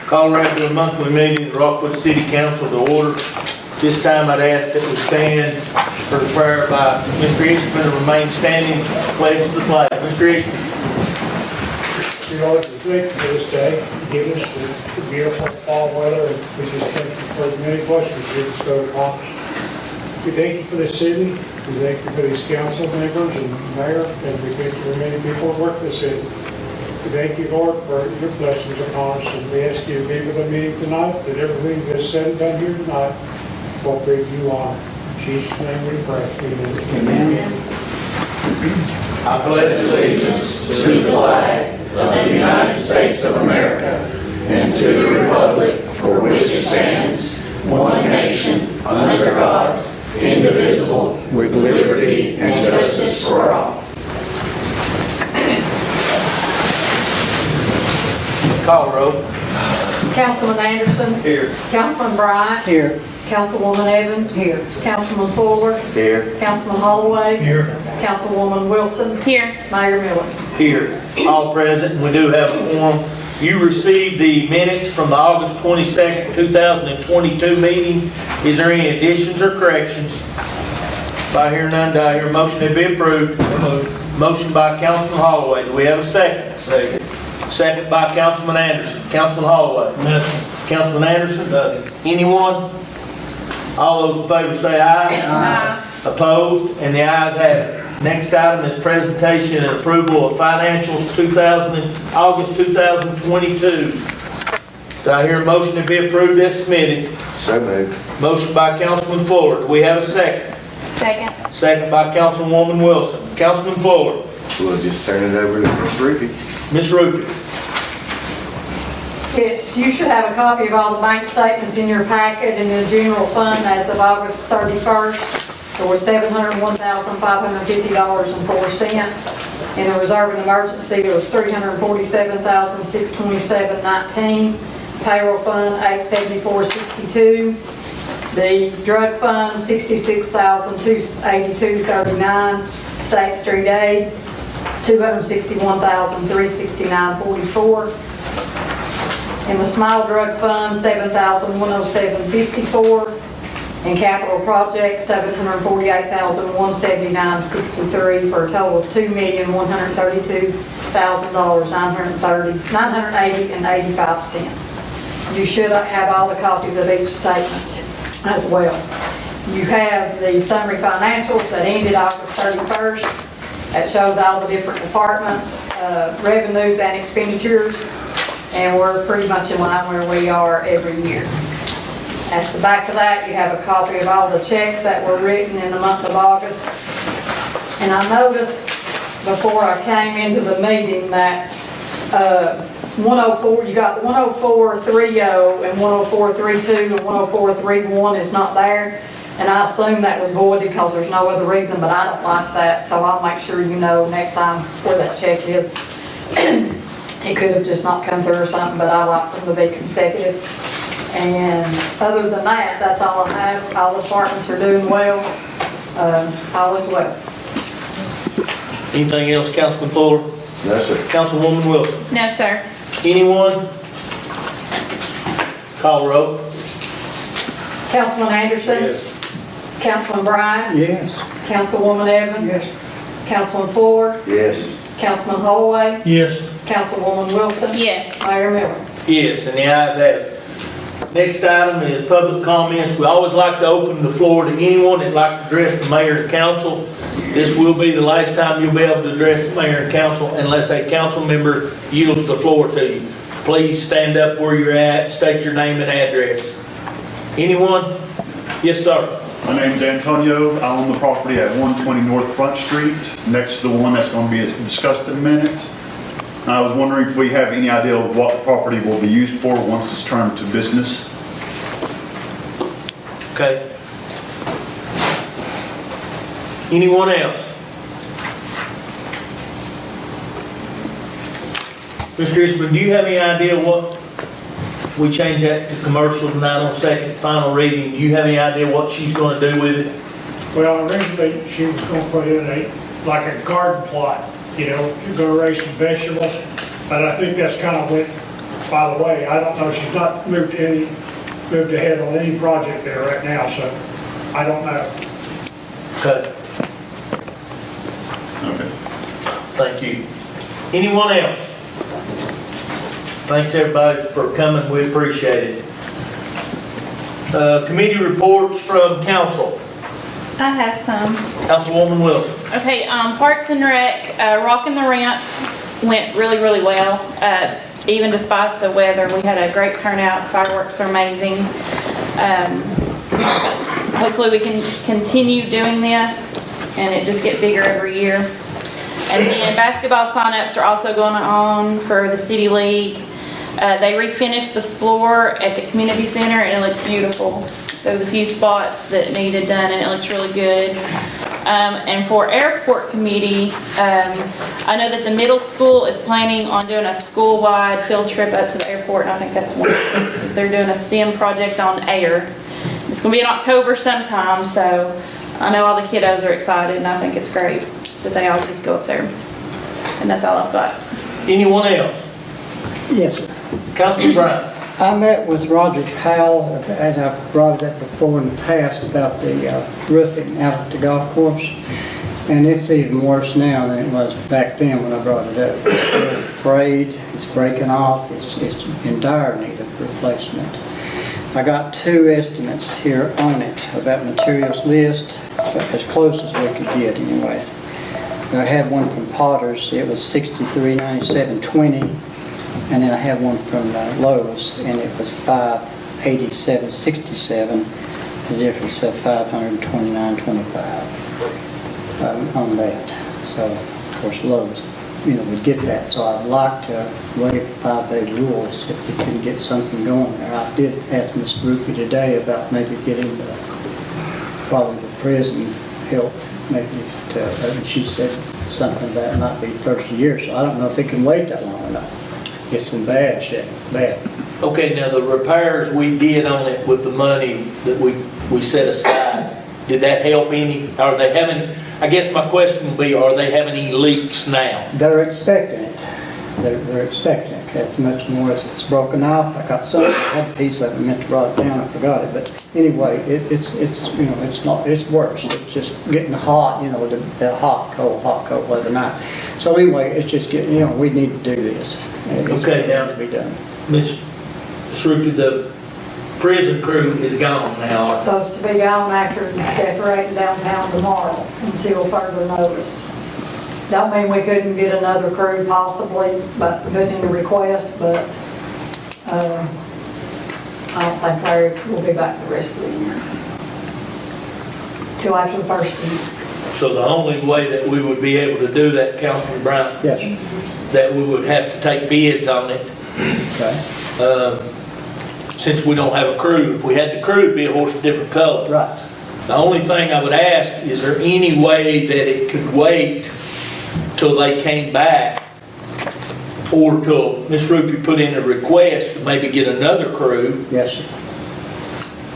Call regular monthly meeting of the Rockwood City Council to order. This time I'd ask that we stand for the prayer by Mr. Eastman to remain standing, pledge the flag. Mr. Eastman. Dear Lord, we thank you for this day. You give us the beautiful fall weather, and we just thank you for the many blessings you give us to accomplish. We thank you for this city. We thank you for these council members and mayor, and we thank you for the many people who work in the city. We thank you, Lord, for your blessings upon us, and we ask you to be with the meeting tonight, that everything that is said and done here tonight will bring you honor. In Jesus' name we pray. Amen. I pledge allegiance to the flag of the United States of America and to the republic for which it stands, one nation, under God, indivisible, with liberty and justice for all. Call roll. Councilman Anderson. Here. Councilman Bryant. Here. Councilwoman Evans. Here. Councilman Fuller. Here. Councilman Holloway. Here. Councilwoman Wilson. Here. Mayor Miller. Here. All present, and we do have a quorum. You received the minutes from the August 22nd, 2022 meeting. Is there any additions or corrections? If I hear none, do I hear a motion to be approved? Motion by Councilman Holloway. Do we have a second? Second. Second by Councilman Anderson. Councilman Holloway. Nothing. Councilman Anderson. Nothing. Anyone? All those in favor say aye. Aye. Opposed? And the ayes have it. Next item is presentation and approval of financials August 2022. Do I hear a motion to be approved as submitted? So moved. Motion by Councilman Fuller. Do we have a second? Second. Second by Councilwoman Wilson. Councilman Fuller. We'll just turn it over to Ms. Ruby. Ms. Ruby. Yes, you should have a copy of all the bank statements in your packet. In the general fund as of August 31st, there was $701,550.04. In the reserve and emergency, there was $347,627.19. Payroll fund, $874.62. The drug fund, $66,282.39. State Street aid, $261,369.44. In the small drug fund, $7,107.54. In capital projects, $748,179.63 for a total of $2,132,980.85. You should have all the copies of each statement as well. You have the summary financials that ended August 31st. That shows all the different departments, revenues and expenditures, and we're pretty much in line where we are every year. At the back of that, you have a copy of all the checks that were written in the month of August. And I noticed before I came into the meeting that 104, you got 104.30 and 104.32 and 104.31 is not there. And I assume that was voided because there's no other reason, but I don't like that, so I'll make sure you know next time where that check is. It could have just not come through or something, but I like them to be consecutive. And other than that, that's all I have. All the departments are doing well. All is well. Anything else, Councilman Fuller? No, sir. Councilwoman Wilson? No, sir. Anyone? Call roll. Councilman Anderson? Yes. Councilman Bryant? Yes. Councilwoman Evans? Yes. Councilman Fuller? Yes. Councilman Holloway? Yes. Councilwoman Wilson? Yes. Mayor Miller? Yes, and the ayes have it. Next item is public comments. We always like to open the floor to anyone that'd like to address the mayor and council. This will be the last time you'll be able to address the mayor and council unless a council member yields the floor to you. Please stand up where you're at, state your name and address. Anyone? Yes, sir. My name's Antonio. I own the property at 120 North Front Street, next to the one that's going to be discussed in a minute. I was wondering if we have any idea of what the property will be used for once it's turned to business. Okay. Anyone else? Mr. Eastman, do you have any idea what we changed that to commercial tonight on second final reading? Do you have any idea what she's going to do with it? Well, originally, she was going to put in like a garden plot, you know, you're going to raise some vegetables, but I think that's kind of went by the way, I don't know, she's not moved ahead on any project there right now, so I don't know. Okay, Okay. thank you. Anyone else? Thanks, everybody, for coming, we appreciate it. Committee reports from council. I have some. Councilwoman Wilson. Okay, Parks and Rec, Rocking the Ramp went really, really well. Even despite the weather, we had a great turnout. Fireworks were amazing. Hopefully we can continue doing this and it just get bigger every year. And then basketball signups are also going on for the City League. They refinished the floor at the community center and it looks beautiful. There was a few spots that needed done and it looks really good. And for airport committee, I know that the middle school is planning on doing a school-wide field trip up to the airport, and I think that's wonderful, because they're doing a STEM project on air. It's gonna be in October sometime, so I know all the kiddos are excited, and I think it's great that they all get to go up there. And that's all I've got. Anyone else? Yes, sir. Councilman Bryant. I met with Roger Powell, as I've brought it up before in the past, about the roofing out at the golf course. And it's even worse now than it was back then when I brought it up. It's frayed, it's breaking off, it's in dire need of replacement. I got 2 estimates here on it about materials list, as close as we could get anyway. I had one from Potter's, it was $63.97.20. And then I have one from Lowe's, and it was $587.67, the difference of $529.25 on that. So, of course, Lowe's, would get that. So I'd like to waive the 5-day rules if we can get something going there. I did ask Ms. Rupi today about maybe getting probably the prison help, maybe and she said something about it might be first year. So I don't know if it can wait that long or not. It's in bad shape, bad. Okay, now the repairs we did on it with the money that we set aside, did that help any? Are they having, I guess my question would be, are they having any leaks now? They're expecting it. They're expecting it. As much more as it's broken off. I got some, I had a piece of it, meant to write it down, I forgot it. But anyway, it's worse. It's just getting hot, the hot, cold weather night. So anyway, it's just getting, we need to do this. It's Okay, now, to be done. Ms. Shruti, the prison crew is gone now. Supposed to be gone after decorating downtown tomorrow until further notice. Don't mean we couldn't get another crew possibly, but putting in a request, but I don't think Larry will be back the rest of the year. Till after the first of the year. So the only way that we would be able to do that, Councilman Bryant, Yes, sir. that we would have to take bids on it. Okay. Since we don't have a crew. If we had the crew, it'd be a horse of different color. Right. The only thing I would ask, is there any way that it could wait till they came back, or till Ms. Rupi put in a request to maybe get another crew? Yes, sir.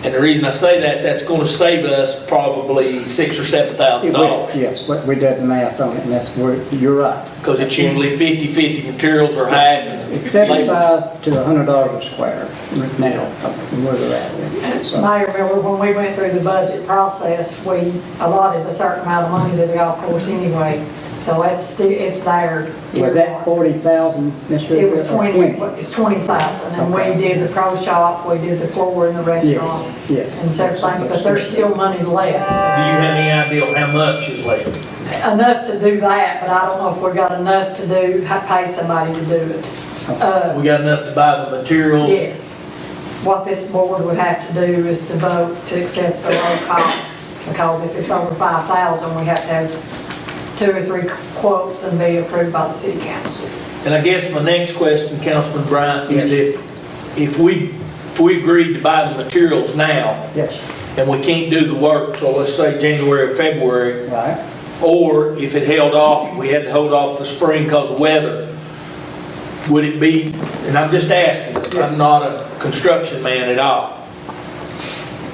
And the reason I say that, that's going to save us probably $6,000 or $7,000. Yes, we did the math on it, and that's where, you're right. Because it's usually 50-50, materials are half and It's labor. $75 to $100 a square now, where they're at with it. So, Mayor Miller, when we went through the budget process, we allotted a certain amount of money to the golf course anyway. So it's there. was that 40,000, Mr. It was 20,000, and we did the pro shop, we did the floor in the restaurant, Yes. and several things, but there's still money left. Do you have any idea how much is left? Enough to do that, but I don't know if we got enough to pay somebody to do it. We got enough to buy the materials? Yes. What this board would have to do is to vote to accept the low cost, because if it's over 5,000, we have to have 2 or 3 quotes and be approved by the city council. And I guess my next question, Councilman Bryant, is if we agreed to buy the materials now, Yes, and we can't do the work till, let's say, January or February, right. or if it held off, we had to hold off the spring because of weather, would it be, and I'm just asking, I'm not a construction man at all,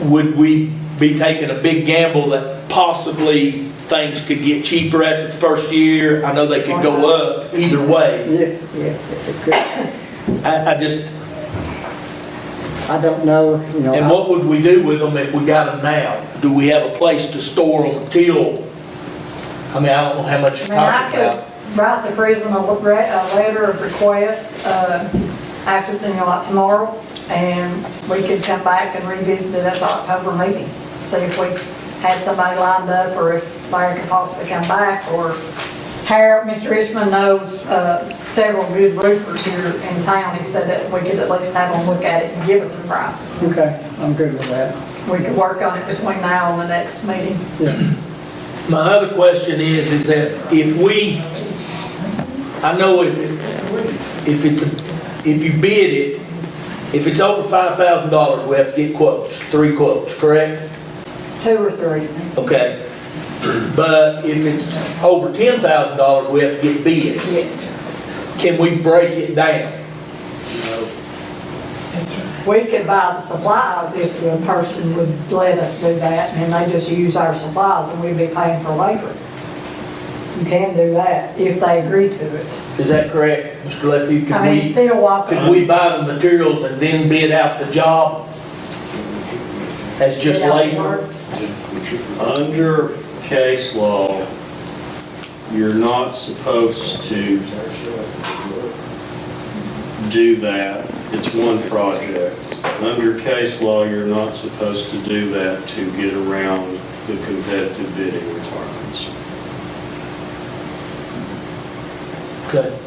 would we be taking a big gamble that possibly things could get cheaper after the first year? I know they could go up either way. Yes, it could. I just, I don't know, you know. And what would we do with them if we got them now? Do we have a place to store them till, I mean, I don't know how much you're I mean, I talking could about. Uh-huh. write the prison a letter of request, after, you know, like tomorrow, and we could come back and revisit it at the October meeting. See if we had somebody lined up, or if Larry could possibly come back, or Harold, Mr. Richmond knows, several good roofers here in town. He said that we could at least have them look at it and give us a price. Okay, I'm good with that. We could work on it between now and the next meeting. Yeah. My other question is that if we, I know if you bid it, if it's over $5,000, we have to get quotes, 3 quotes, correct? 2 or 3. Okay. But if it's over $10,000, we have to get bids. Yes. Can we break it down? We could buy the supplies if the person would let us do that, and they just use our supplies, and we'd be paying for labor. You can do that if they agree to it. Is that correct, Mr. Lefevre? I mean, it's still what. Could we buy the materials and then bid out the job as just labor? Under case law, you're not supposed to do that. It's one project. Under case law, you're not supposed to do that to get around the competitive bidding requirements. Okay.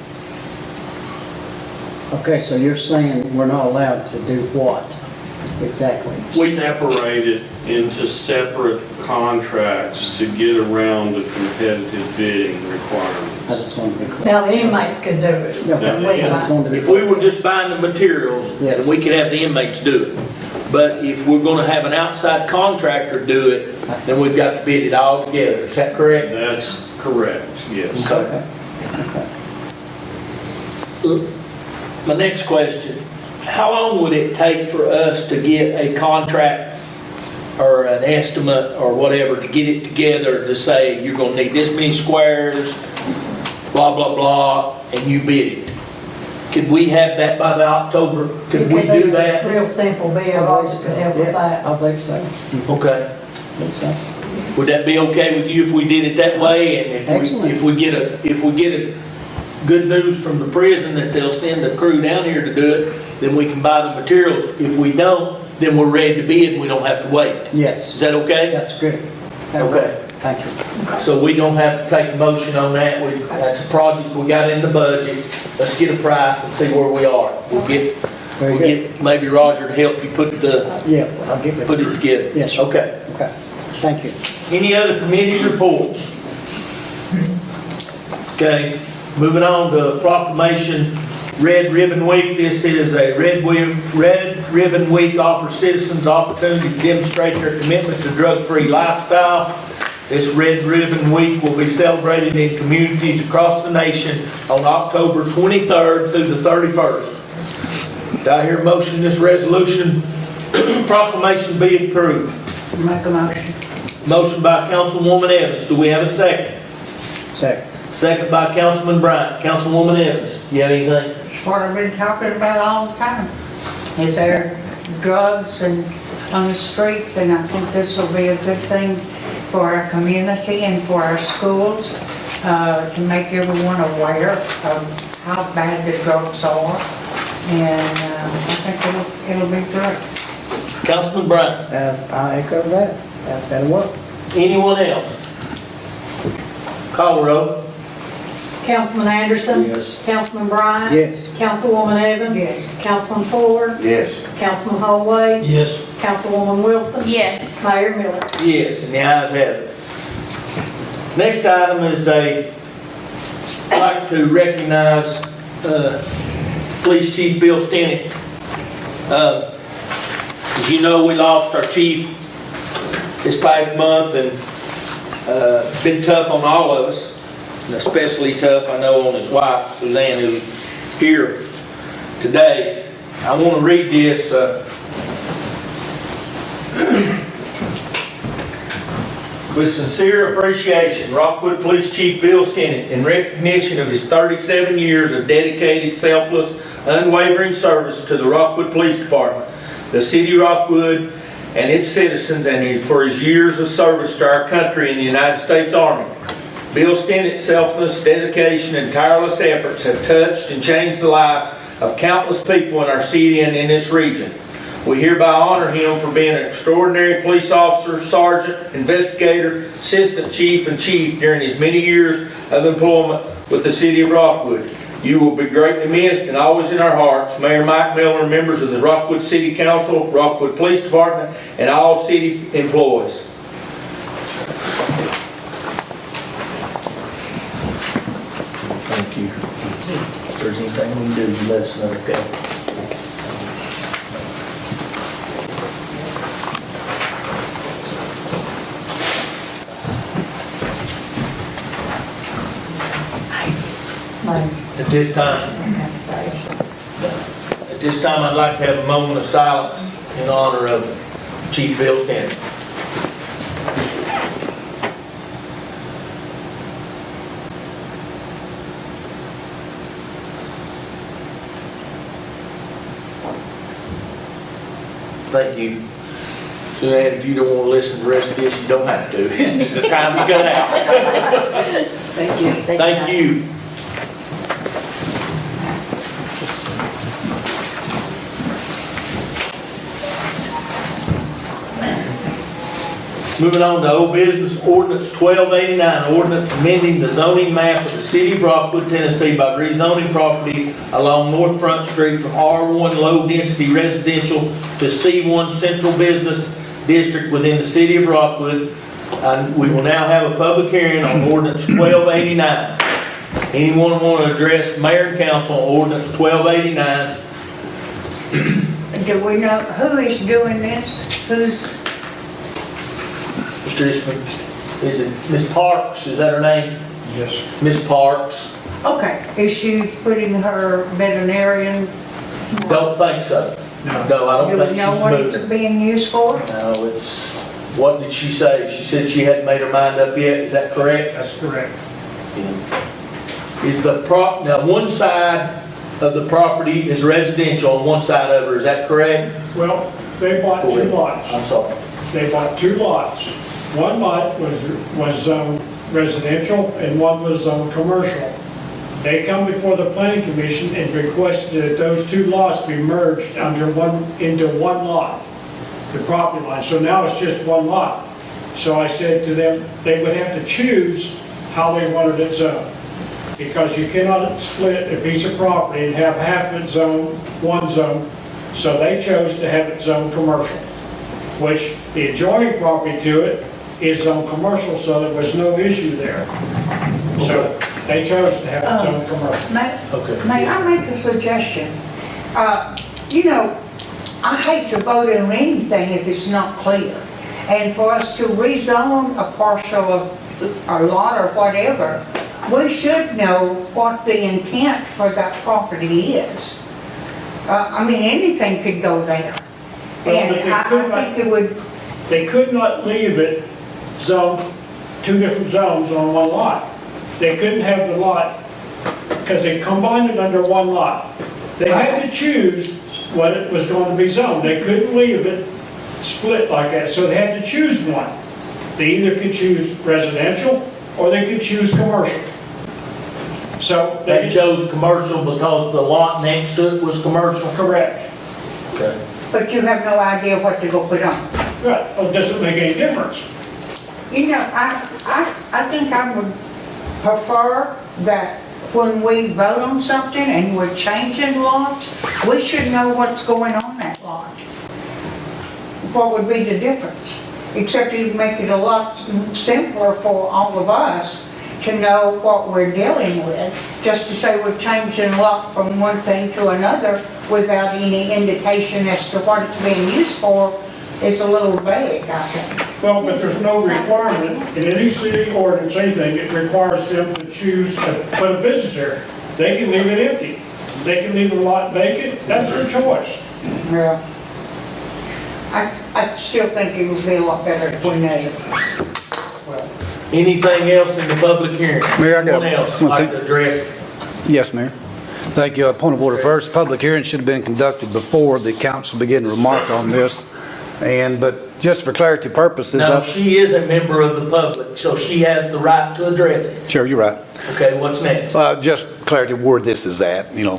Okay, so you're saying we're not allowed to do what exactly? We separate it into separate contracts to get around the competitive bidding I requirements. just want to be clear. Now, the inmates could do it. Okay, I just wanted to be If we clear. were just buying the materials, Yes. then we could have the inmates do it. But if we're gonna have an outside contractor do it, then we've got to bid it all together. Is that correct? That's correct, yes. Okay. My next question, how long would it take for us to get a contract or an estimate or whatever to get it together to say you're gonna need this many squares, blah, blah, blah, and you bid it? Could we have that by the October? Could we do that? Real simple bill, Roger could help with Yes, that. I believe so. Okay. I believe so. Would that be okay with you if we did it that way? And Excellent. if we get a good news from the prison that they'll send a crew down here to do it, then we can buy the materials. If we don't, then we're ready to bid and we don't have to wait. Yes, Is that okay? that's good. That'll Okay. work. Thank you. So we don't have to take a motion on that. That's a project we got in the budget. Let's get a price and see where we are. Very We'll good. get maybe Roger to help you put it Yeah, I'll get with you. together. Yes, sir. Okay. Okay, thank you. Any other committee reports? Okay, moving on to proclamation, Red Ribbon Week. This is a Red Ribbon Week offers citizens opportunity to demonstrate their commitment to drug-free lifestyle. This Red Ribbon Week will be celebrated in communities across the nation on October 23rd through the 31st. Do I hear a motion this resolution proclamation be approved? Make a motion. Motion by Councilwoman Evans. Do we have a second? Second. Second by Councilman Bryant. Councilwoman Evans, do you have anything? It's what I've been talking about all the time. Is there drugs and on the streets, and I think this will be a good thing for our community and for our schools, to make everyone aware of how bad the drugs are. And I think it'll be great. Councilman Bryant. I echo that. That'll work. Anyone else? Call the roll. Councilman Anderson? Yes. Councilman Bryant? Yes. Councilwoman Evans? Yes. Councilman Ford? Yes. Councilman Holloway? Yes. Councilwoman Wilson? Yes. Mayor Miller? Yes, and the ayes have it. Next item is I'd like to recognize Police Chief Bill Stinnett. As you know, we lost our chief this past month, and it's been tough on all of us, and especially tough, I know, on his wife, Suzanne, who's here today. I want to read this. With sincere appreciation, Rockwood Police Chief Bill Stinnett, in recognition of his 37 years of dedicated, selfless, unwavering service to the Rockwood Police Department, the city of Rockwood and its citizens, and for his years of service to our country in the United States Army. Bill Stennett's selfless dedication and tireless efforts have touched and changed the lives of countless people in our city and in this region. We hereby honor him for being an extraordinary police officer, sergeant, investigator, assistant chief, and chief during his many years of employment with the city of Rockwood. You will be greatly missed and always in our hearts. Mayor Mike Miller, members of the Rockwood City Council, Rockwood Police Department, and all city employees. Thank you. If there's anything we can do, you let us know, okay? At this time, I'd like to have a moment of silence in honor of Chief Bill Stennett. Thank you. Suzanne, if you don't want to listen to the rest of this, you don't have to. This is the time to cut out. Thank you. Thank you. Moving on to old business, Ordinance 1289, ordinance amending the zoning map of the city of Rockwood, Tennessee by rezoning property along North Front Street from R1 low-density residential to C1 central business district within the city of Rockwood. And we will now have a public hearing on ordinance 1289. Anyone want to address mayor and council on ordinance 1289? Do we know who is doing this? Who's, Mr. Ishman, is it Miss Parks? Is that her name? Yes. Miss Parks? okay, is she putting her veterinarian? Don't think so. No, I don't Do think we she's know what it's moving. being used for? No, it's, what did she say? She said she hadn't made her mind up yet. Is that correct? That's correct. Is the now one side of the property is residential on one side of her, is that correct? Well, they bought two lots. I'm sorry. They bought two lots. One lot was zoned residential and one was zoned commercial. They come before the planning commission and requested that those two lots be merged into one lot, the property line. So now it's just one lot. So I said to them, they would have to choose how they wanted it zoned. Because you cannot split a piece of property and have half of it zoned, one zone. So they chose to have it zoned commercial, which the adjoining property to it is zoned commercial, so there was no issue there. So they chose to have it zoned commercial. May I make a suggestion? You know, I hate to vote on anything if it's not clear. And for us to rezone a parcel of a lot or whatever, we should know what the intent for that property is. I mean, anything could go there. Well, And but they I could not- think it would, They could not leave it zoned, two different zones on one lot. They couldn't have the lot, because they combined it under one lot. They had to choose what it was going to be zoned. They couldn't leave it split like that, so they had to choose one. They either could choose residential, or they could choose commercial. So They chose commercial because the lot next to it was commercial? Correct. Okay. but you have no idea what to go put on. Right, well, it doesn't make any difference. You know, I think I would prefer that when we vote on something and we're changing lots, we should know what's going on that lot. What would be the difference? Except it'd make it a lot simpler for all of us to know what we're dealing with. Just to say we're changing a lot from one thing to another without any indication as to what it's being used for is a little vague, I think. Well, but there's no requirement in any city ordinance, anything, it requires them to choose to put a business area. They can leave it empty. They can leave the lot vacant, that's their choice. Yeah. I still think it would be a lot better if we knew. Anything else in the public hearing? Mayor, I got Anyone else one like thing. to address? Yes, Mayor. Thank you. Point of order first. Public hearing should have been conducted before the council began to remark on this. But just for clarity purposes. Now, she is a member of the public, so she has the right to address it. Sure, you're right. Okay, what's next? Just clarity where this is at, you know.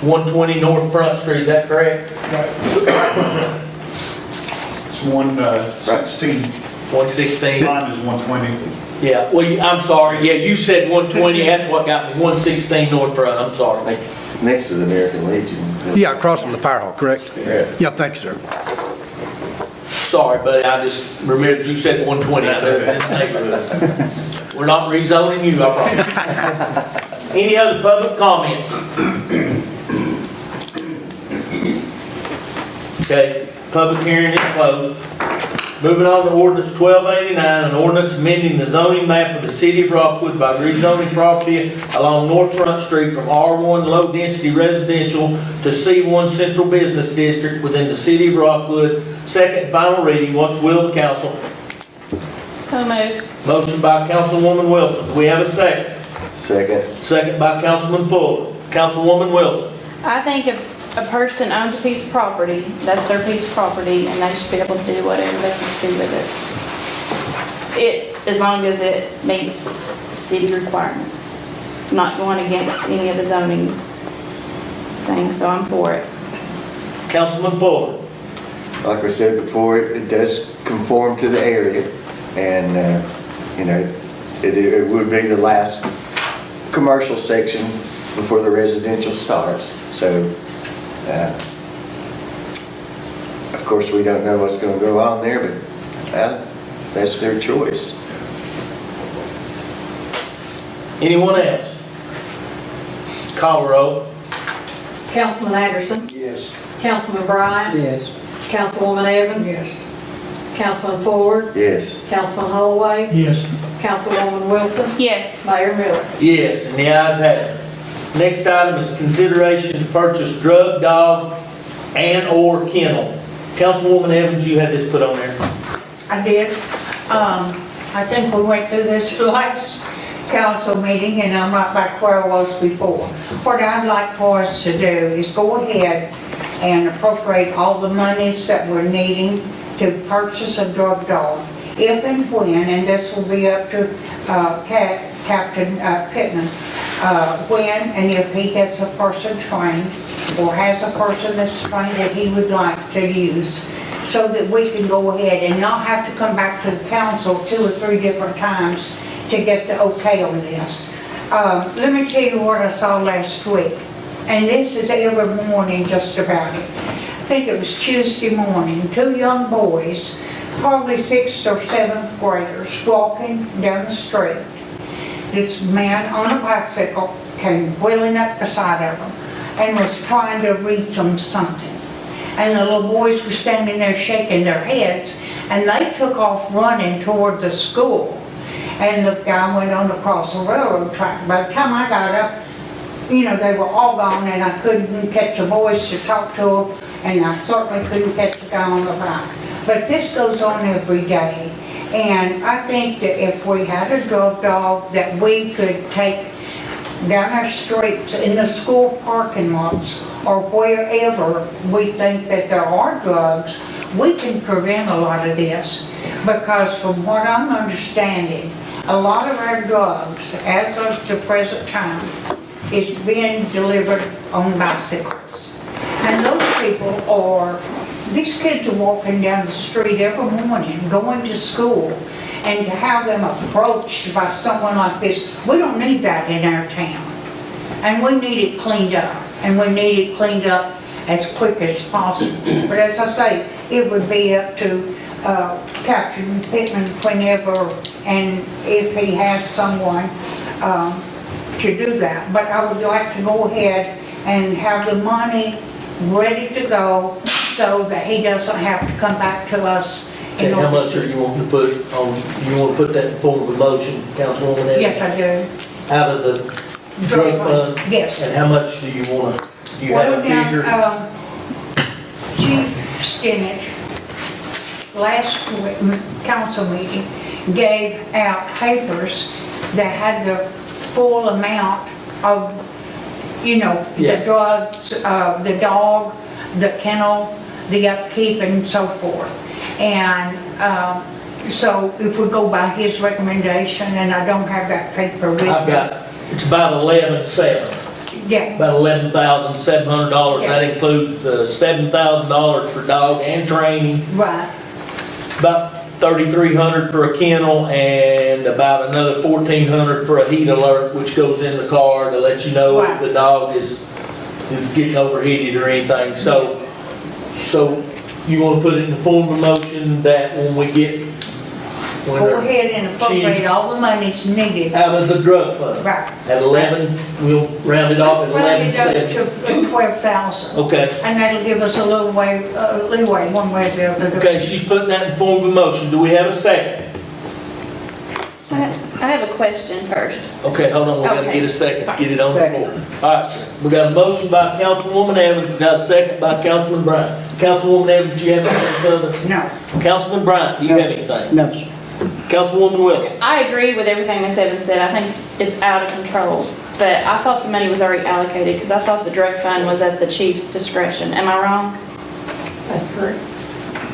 120 North Front Street, is that correct? It's 116, 116? mine is 120. Yeah, well, I'm sorry, yeah, you said 120, that's what got me, 116 North Front, I'm sorry. Next to the American Legion. Yeah, across from the fire hall, correct? Yeah. Yeah, thank you, sir. Sorry, buddy, I just remembered you said 120, I knew it was in the neighborhood. We're not rezoning you, I promise. Any other public comments? Okay, public hearing is closed. Moving on to ordinance 1289, an ordinance amending the zoning map of the city of Rockwood by rezoning property along North Front Street from R1 Low Density Residential to C1 Central Business District within the city of Rockwood. Second and final reading. What's the will of the council? So moved. Motion by Councilwoman Wilson. Do we have a second? Second. Second by Councilman Fuller. Councilwoman Wilson. I think if a person owns a piece of property, that's their piece of property, and they should be able to do whatever they want to with it. As long as it meets city requirements. Not going against any of the zoning things, so I'm for it. Councilman Fuller. Like I said before, it does conform to the area, and, you know, it would be the last commercial section before the residential starts. So, of course, we don't know what's going to go on there, but that's their choice. Anyone else? Call the roll. Councilman Anderson, Yes. Councilman Bryant, Yes. Councilwoman Evans. Yes. Councilman Ford, Yes. Councilman Holloway, Yes. Councilwoman Wilson, Yes. Mayor Miller. Yes, and the ayes have it. Next item is consideration to purchase drug, dog, and/or kennel. Councilwoman Evans, you had this put on there. I did. I think we went through this last council meeting, and I'm right back where I was before. What I'd like for us to do is go ahead and appropriate all the monies that we're needing to purchase a drug dog. If and when, and this will be up to Captain Pittman, when and if he gets a person trained, or has a person that's trained that he would like to use, so that we can go ahead and not have to come back to the council 2 or 3 different times to get the okay on this. Let me tell you what I saw last week, and this is every morning just about it. I think it was Tuesday morning, 2 young boys, probably 6th or 7th graders, walking down the street. This man on a bicycle came wheeling up beside of them and was trying to reach them something. And the little boys were standing there shaking their heads, and they took off running toward the school. And the guy went on across the railroad track. By the time I got up, you know, they were all gone, and I couldn't catch a voice to talk to them, and I certainly couldn't catch the guy on the bike. But this goes on every day. And I think that if we had a drug dog that we could take down our streets, in the school parking lots, or wherever we think that there are drugs, we can prevent a lot of this. Because from what I'm understanding, a lot of our drugs, as of the present time, is being delivered on bicycles. And those people these kids are walking down the street every morning, going to school, and to have them approached by someone like this, we don't need that in our town. And we need it cleaned up, and we need it cleaned up as quick as possible. But as I say, it would be up to Captain Pittman whenever, and if he has someone to do that. But I would like to go ahead and have the money ready to go so that he doesn't have to come back to us. Okay, how much are you wanting to put on, you want to put that in form of a motion, Councilwoman Evans? Yes, I do. Out of the drug fund? Yes. And how much do you want to, do you have a figure? Chief Stinnett, last council meeting, gave out papers that had the full amount of you know, Yeah. the drugs, the dog, the kennel, the upkeep and so forth. And so if we go by his recommendation, and I don't have that paper with me. I've got, it's about 11,700. Yeah, About $11,700. That includes the $7,000 for dog and training, right, about $3,300 for a kennel, and about another $1,400 for a heat alert, which goes in the car to let you know if the dog is getting overheated or anything. So you want to put it in the form of motion that when we get, when go they're ahead and appropriate all the monies needed. out of the drug fund. Right. At 11, we'll round it off at Round it up 11,700. to 12,000. Okay. And that'll give us a little leeway, one way or the other. Okay, she's putting that in form of a motion. Do we have a second? I have a question first. Okay, hold on, we gotta Okay. get a second, get it on the Second. floor. All right, we got a motion by Councilwoman Evans, we got a second by Councilman Bryant. Councilwoman Evans, do you have anything further? No. Councilman Bryant, do you have anything? No, sir. Councilwoman Wilson? I agree with everything Ms. Evans said. I think it's out of control. But I thought the money was already allocated because I thought the drug fund was at the chief's discretion. Am I wrong? That's correct.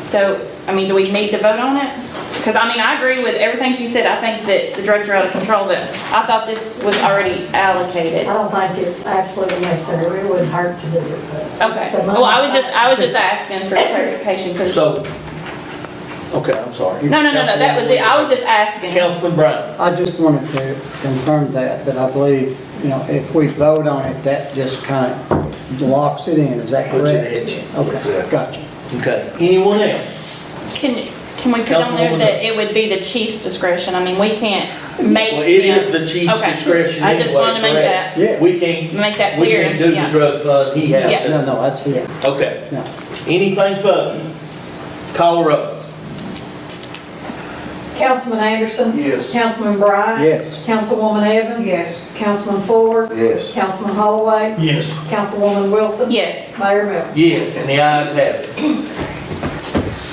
So, I mean, do we need to vote on it? Because, I mean, I agree with everything she said. I think that the drugs are out of control, but I thought this was already allocated. I don't think it's absolutely necessary, it wouldn't hurt to do it, but. Okay. it's the Well, I was money's just asking for clarification because, no, So, okay, I'm sorry. that was it. I was just asking. Councilman Bryant? I just wanted to confirm that, but I believe, you know, if we vote on it, that just kind of locks it in, is that correct? Puts an edge. Okay, gotcha. Okay, anyone else? Can we put on there Councilwoman that it would be the chief's discretion? I mean, we can't make. Well, it is the chief's Okay. discretion I just anyway, wanted to make correct? that, Yes. We can't, make that we clear. can't do the Yeah. drug fund, he has Yeah. to. No, that's here. Okay, No. anything further? Call her up. Councilman Anderson? Yes. Councilman Bryant? Yes. Councilwoman Evans? Yes. Councilman Ford? Yes. Councilman Holloway? Yes. Councilwoman Wilson? Yes. Mayor Miller? Yes, and the ayes have it.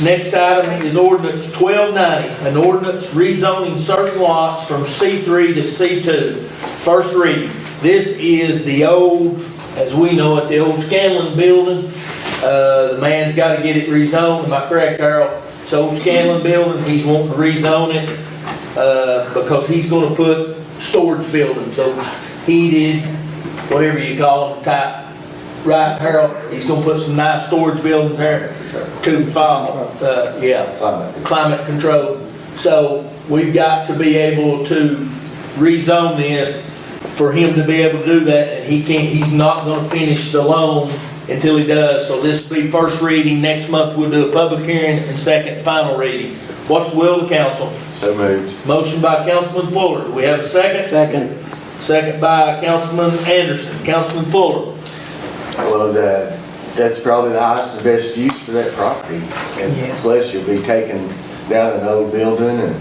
Next item is ordinance 1290, an ordinance rezoning certain lots from C3 to C2. First reading. This is the old, as we know it, the old Scanlon building. The man's got to get it rezoned, am I correct, Harold? It's old Scanlon building, he's wanting to rezone it, because he's gonna put storage buildings, those heated, whatever you call them, type. Right, Harold? He's gonna put some nice storage buildings there to follow, climate control. So we've got to be able to rezone this for him to be able to do that, and he's not gonna finish the loan until he does. So this will be first reading, next month we'll do a public hearing, and second final reading. What's the will of the council? So moved. Motion by Councilman Fuller, do we have a second? Second. Second by Councilman Anderson. Councilman Fuller? Well, that's probably the highest and best use for that property. And plus, you'll be taking down an old building and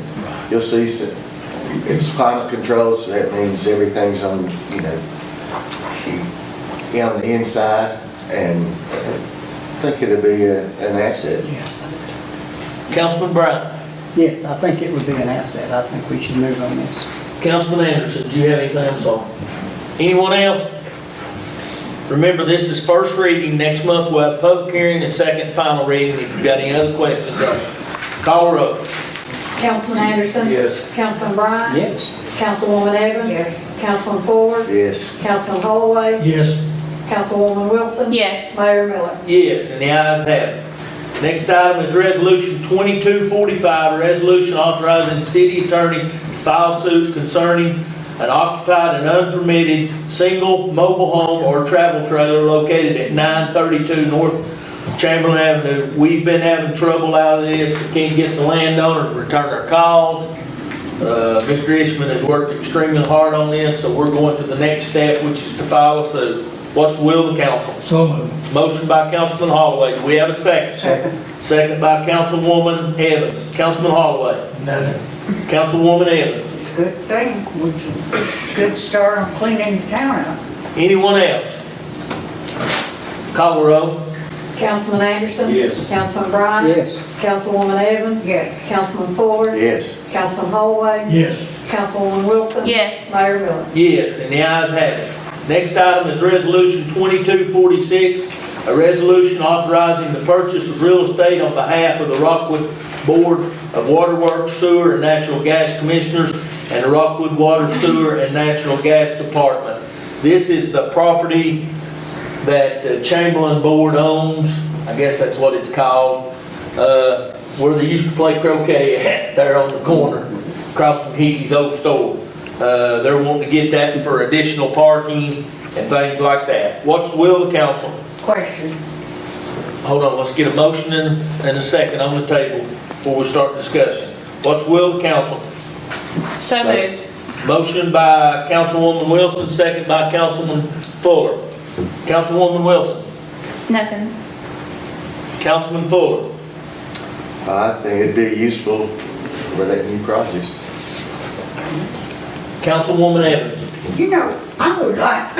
you'll see it's climate control, so that means everything's on, on the inside, and I think it'll be an asset. Councilman Bryant? Yes, I think it would be an asset. I think we should move on this. Councilman Anderson, do you have anything else on? Anyone else? Remember, this is first reading. Next month we'll have public hearing and second final reading. If you've got any other questions, call her up. Councilman Anderson? Yes. Councilman Bryant? Yes. Councilwoman Evans? Yes. Councilman Ford? Yes. Councilman Holloway? Yes. Councilwoman Wilson? Yes. Mayor Miller? Yes, and the ayes have it. Next item is Resolution 2245, a resolution authorizing the city attorney to file suit concerning an occupied and unpermitted single mobile home or travel trailer located at 932 North Chamberlain Avenue. We've been having trouble out of this. We can't get the landowner to return our calls. Mr. Ishman has worked extremely hard on this, so we're going to the next step, which is to file a suit. What's the will of the council? So moved. Motion by Councilman Holloway. Do we have a second? Second. Second by Councilwoman Evans. Councilman Holloway. No. Councilwoman Evans. It's a good thing. Good start on cleaning the town up. Anyone else? Call the roll. Councilman Anderson? Yes. Councilman Bryant? Yes. Councilwoman Evans? Yes. Councilman Ford? Yes. Councilman Holloway? Yes. Councilwoman Wilson? Yes. Mayor Miller? Yes, and the ayes have it. Next item is Resolution 2246, a resolution authorizing the purchase of real estate on behalf of the Rockwood Board of Waterworks, Sewer, and Natural Gas Commissioners and the Rockwood Water, Sewer, and Natural Gas Department. This is the property that the Chamberlain Board owns, I guess that's what it's called, where they used to play croquet at, there on the corner, across from Hickey's old store. They're wanting to get that for additional parking and things like that. What's the will of the council? Question. Hold on, let's get a motion and a second on the table before we start discussion. What's the will of the council? So moved. Motion by Councilwoman Wilson, second by Councilman Fuller. Councilwoman Wilson. Nothing. Councilman Fuller. I think it'd be useful for that new project. Councilwoman Evans. You know, I would like,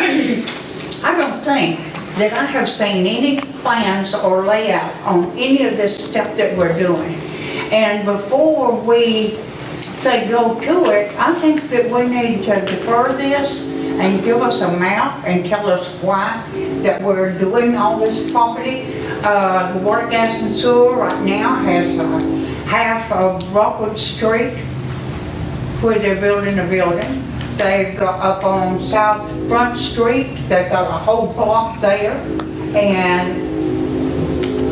I don't think that I have seen any plans or layout on any of this stuff that we're doing. And before we say go to it, I think that we need to defer this and give us a map and tell us why that we're doing all this property. The water, gas, and sewer right now has half of Rockwood Street where they're building a building. They've got up on South Front Street, they've got a whole block there. And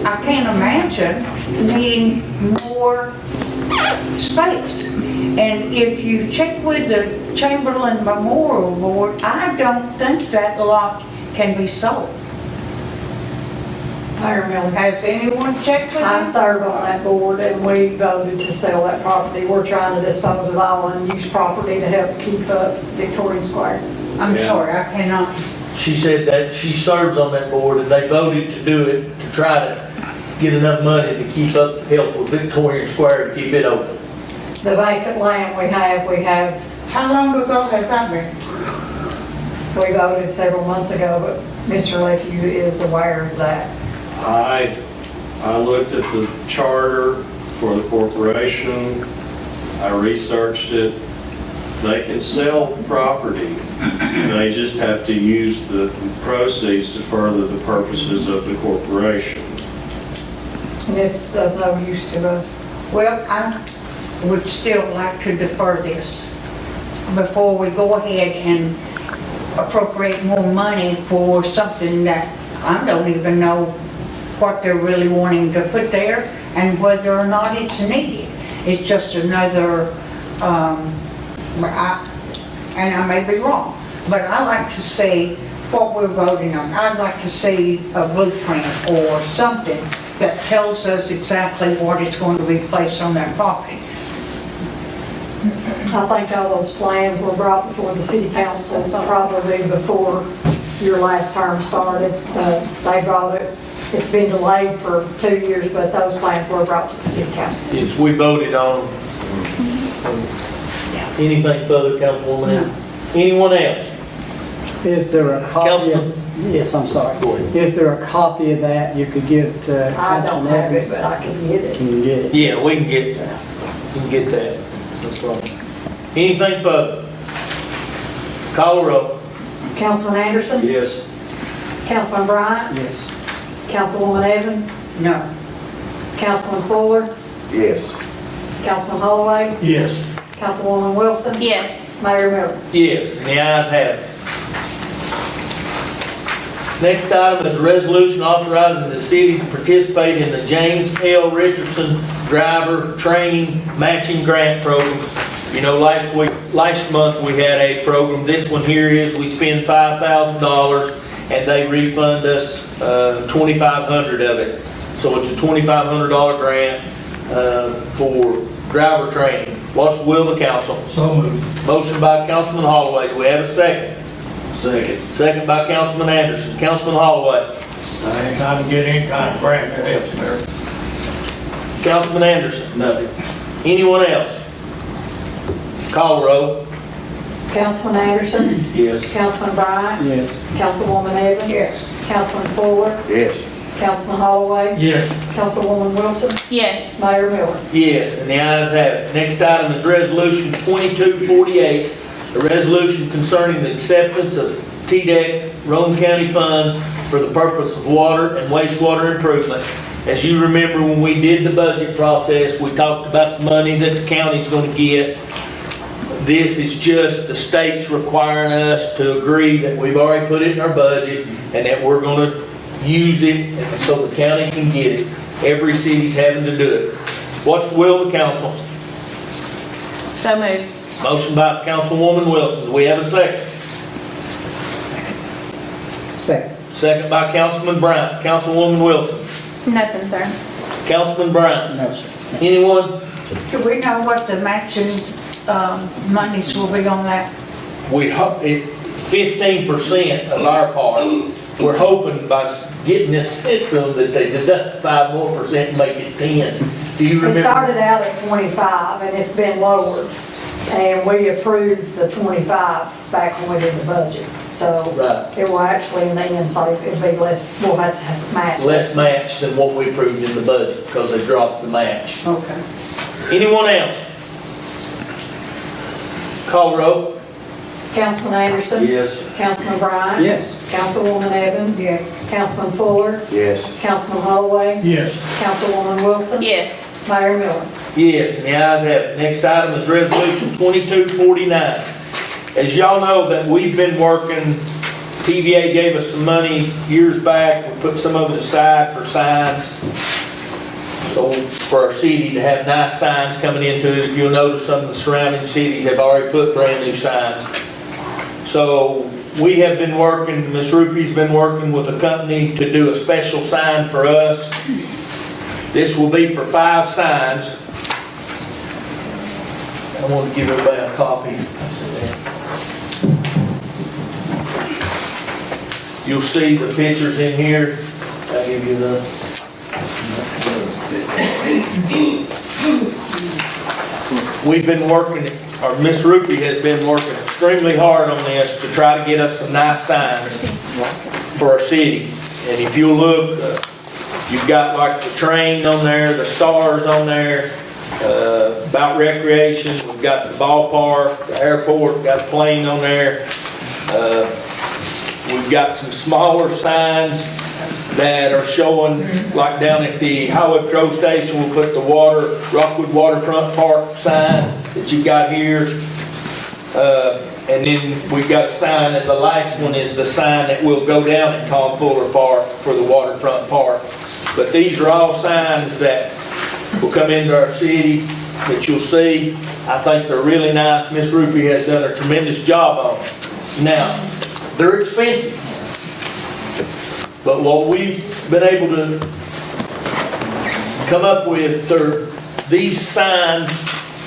I can't imagine needing more space. And if you check with the Chamberlain Memorial Board, I don't think that lot can be sold. Mayor Miller. Has anyone checked with I them? serve on that board and we voted to sell that property. We're trying to dispose of all unused property to help keep up Victorian Square. I'm sorry, I cannot. She said that she serves on that board and they voted to do it to try to get enough money to keep up, help with Victorian Square to keep it open. The vacant land we have, How long ago has that been? we voted several months ago, but Mr. Lephew is aware of that. I looked at the charter for the corporation, I researched it. They can sell property, they just have to use the proceeds to further the purposes of the corporation. And it's of no use to us. Well, I would still like to defer this before we go ahead and appropriate more money for something that I don't even know what they're really wanting to put there and whether or not it's needed. It's just another, and I may be wrong, but I like to see what we're voting on. I'd like to see a blueprint or something that tells us exactly what is going to be placed on that property. I think all those plans were brought before the city council, probably before your last term started. They brought it, it's been delayed for 2 years, but those plans were brought to the city council. Yes, we voted on them. Anything further, Councilwoman? Anyone else? Is there a copy Councilman? of, yes, I'm sorry. Go ahead. Is there a copy of that you could give to I don't Councilman have it, Evans? but I can get it. Can you get it? Yeah, we can get that. That's right. Anything further? Call the roll. Councilman Anderson? Yes. Councilman Bryant? Yes. Councilwoman Evans? No. Councilman Fuller? Yes. Councilman Holloway? Yes. Councilwoman Wilson? Yes. Mayor Miller? Yes, and the ayes have it. Next item is a resolution authorizing the city to participate in the James L. Richardson Driver Training Matching Grant Program. You know, last month we had a program. This one here is we spend $5,000 and they refund us $2,500 of it. So it's a $2,500 grant for driver training. What's the will of the council? So moved. Motion by Councilman Holloway. Do we have a second? Second. Second by Councilman Anderson. Councilman Holloway. I ain't trying to get any kind of grant that helps, Mayor. Councilman Anderson. Nothing. Anyone else? Call roll. Councilman Anderson? Yes. Councilman Bryant? Yes. Councilwoman Evans? Yes. Councilman Fuller? Yes. Councilman Holloway? Yes. Councilwoman Wilson? Yes. Mayor Miller? Yes, and the ayes have it. Next item is Resolution 2248, a resolution concerning the acceptance of TDEC, Rome County funds for the purpose of water and wastewater improvement. As you remember, when we did the budget process, we talked about the money that the county's gonna get. This is just the state's requiring us to agree that we've already put it in our budget and that we're gonna use it so the county can get it. Every city's having to do it. What's the will of the council? So moved. Motion by Councilwoman Wilson. Do we have a second? Second. Second by Councilman Bryant. Councilwoman Wilson. Nothing, sir. Councilman Bryant. No, sir. Anyone? Do we know what the matching monies will be on that? We hope, 15% of our part, we're hoping by getting this sent to them that they deduct 5% more and make it 10. Do you It remember? started out at 25 and it's been lowered. And we approved the 25 back when we did the budget. So Right. it will actually in the end save, it'll be less, we'll have to match. Less match than what we approved in the budget because they dropped the match. Okay. Anyone else? Call roll. Councilman Anderson? Yes. Councilman Bryant? Yes. Councilwoman Evans? Yes. Councilman Fuller? Yes. Councilman Holloway? Yes. Councilwoman Wilson? Yes. Mayor Miller? Yes, and the ayes have it. Next item is Resolution 2249. As y'all know that we've been working, TVA gave us some money years back. We put some of it aside for signs. So for our city to have nice signs coming into it. If you'll notice, some of the surrounding cities have already put brand new signs. So we have been working, Ms. Rupee's been working with a company to do a special sign for us. This will be for 5 signs. I want to give everybody a copy. I said that. You'll see the pictures in here. I'll give you the. We've been working, or Miss Rupee has been working extremely hard on this to try to get us some nice signs for our city. And if you'll look, you've got like the train on there, the stars on there, about recreation. We've got the ballpark, the airport, got a plane on there. We've got some smaller signs that are showing, like down at the Highway Patrol Station, we'll put the Rockwood Waterfront Park sign that you got here. And then we've got a sign, and the last one is the sign that will go down at Tom Fuller Park for the waterfront park. But these are all signs that will come into our city that you'll see. I think they're really nice. Miss Rupee has done a tremendous job on them. Now, they're expensive. But what we've been able to come up with, these signs,